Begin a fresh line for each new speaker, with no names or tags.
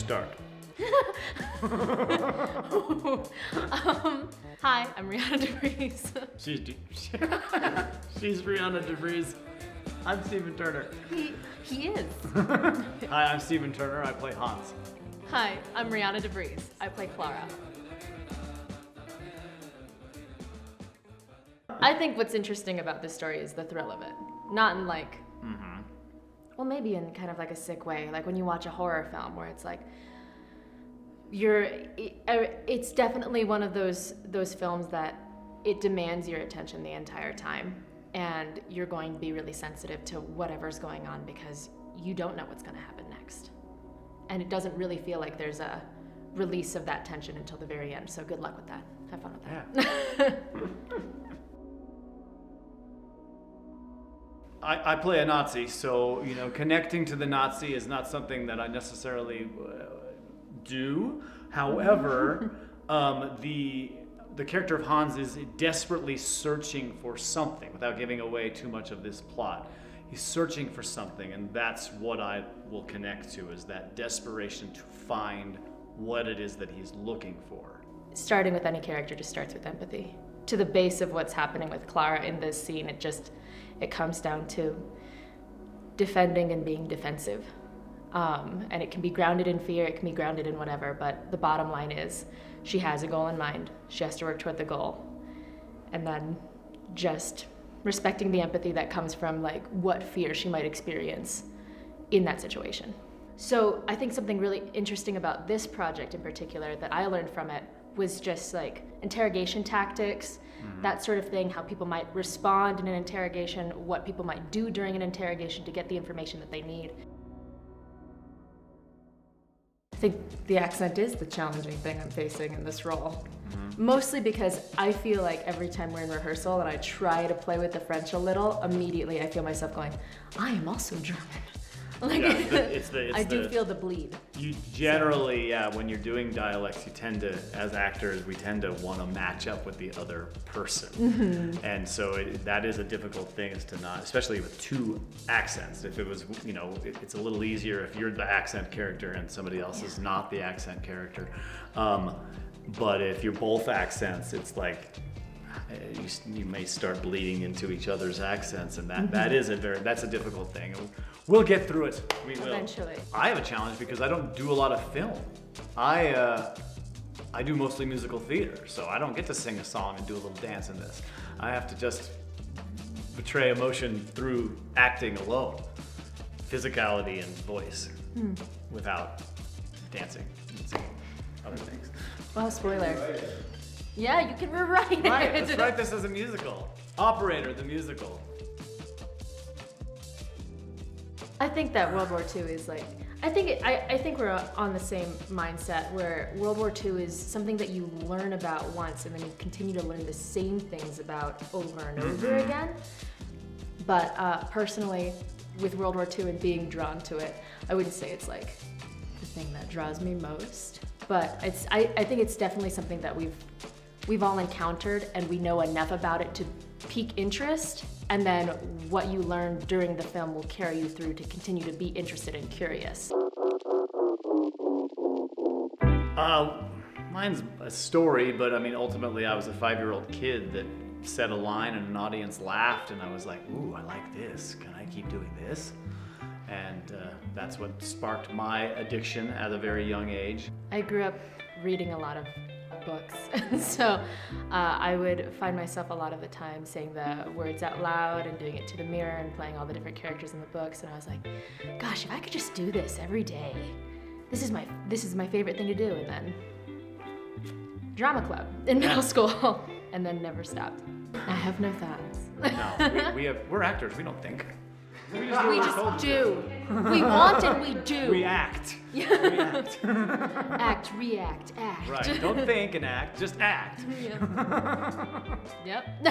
start.
Hi, I'm Rihanna DeVries.
She's Rihanna DeVries. I'm Stephen Turner.
He is.
Hi, I'm Stephen Turner. I play Hans.
Hi, I'm Rihanna DeVries. I play Clara. I think what's interesting about this story is the thrill of it. Not in like, well, maybe in kind of like a sick way. Like when you watch a horror film where it's like, it's definitely one of those films that it demands your attention the entire time. And you're going to be really sensitive to whatever's going on because you don't know what's going to happen next. And it doesn't really feel like there's a release of that tension until the very end. So good luck with that. Have fun with that.
Yeah. I play a Nazi, so connecting to the Nazi is not something that I necessarily do. However, the character of Hans is desperately searching for something, without giving away too much of this plot. He's searching for something, and that's what I will connect to, is that desperation to find what it is that he's looking for.
Starting with any character just starts with empathy. To the base of what's happening with Clara in this scene, it comes down to defending and being defensive. And it can be grounded in fear, it can be grounded in whatever, but the bottom line is she has a goal in mind. She has to work toward the goal. And then just respecting the empathy that comes from like what fear she might experience in that situation. So I think something really interesting about this project in particular that I learned from it was just like interrogation tactics, that sort of thing, how people might respond in an interrogation, what people might do during an interrogation to get the information that they need. I think the accent is the challenging thing I'm facing in this role. Mostly because I feel like every time we're in rehearsal and I try to play with the French a little, immediately I feel myself going, I am also German. Like,
Yeah,
I do feel the bleed.
You generally, when you're doing dialects, you tend to, as actors, we tend to want to match up with the other person. And so that is a difficult thing, is to not, especially with two accents. If it was, it's a little easier if you're the accent character and somebody else is not the accent character. But if you're both accents, it's like, you may start bleeding into each other's accents, and that's a difficult thing. We'll get through it. We will.
Eventually.
I have a challenge because I don't do a lot of film. I do mostly musical theater, so I don't get to sing a song and do a little dance in this. I have to just portray emotion through acting alone, physicality and voice, without dancing and singing other things.
Well, spoiler. Yeah, you can rewrite it.
Right, let's write this as a musical. Operator, the musical.
I think that World War II is like, I think we're on the same mindset where World War II is something that you learn about once and then you continue to learn the same things about over and over again. But personally, with World War II and being drawn to it, I wouldn't say it's like the thing that draws me most. But I think it's definitely something that we've all encountered and we know enough about it to pique interest, and then what you learn during the film will carry you through to continue to be interested and curious.
Mine's a story, but I mean, ultimately I was a 5-year-old kid that said a line and an audience laughed, and I was like, ooh, I like this. Can I keep doing this? And that's what sparked my addiction at a very young age.
I grew up reading a lot of books, and so I would find myself a lot of the time saying the words out loud and doing it to the mirror and playing all the different characters in the books, and I was like, gosh, if I could just do this every day, this is my favorite thing to do. And then drama club in middle school, and then never stopped. I have no thoughts.
No, we're actors, we don't think. We
just do. We want and we do.
We act. We act.
Act, react, act.
Right, don't think and act, just act.
Yep.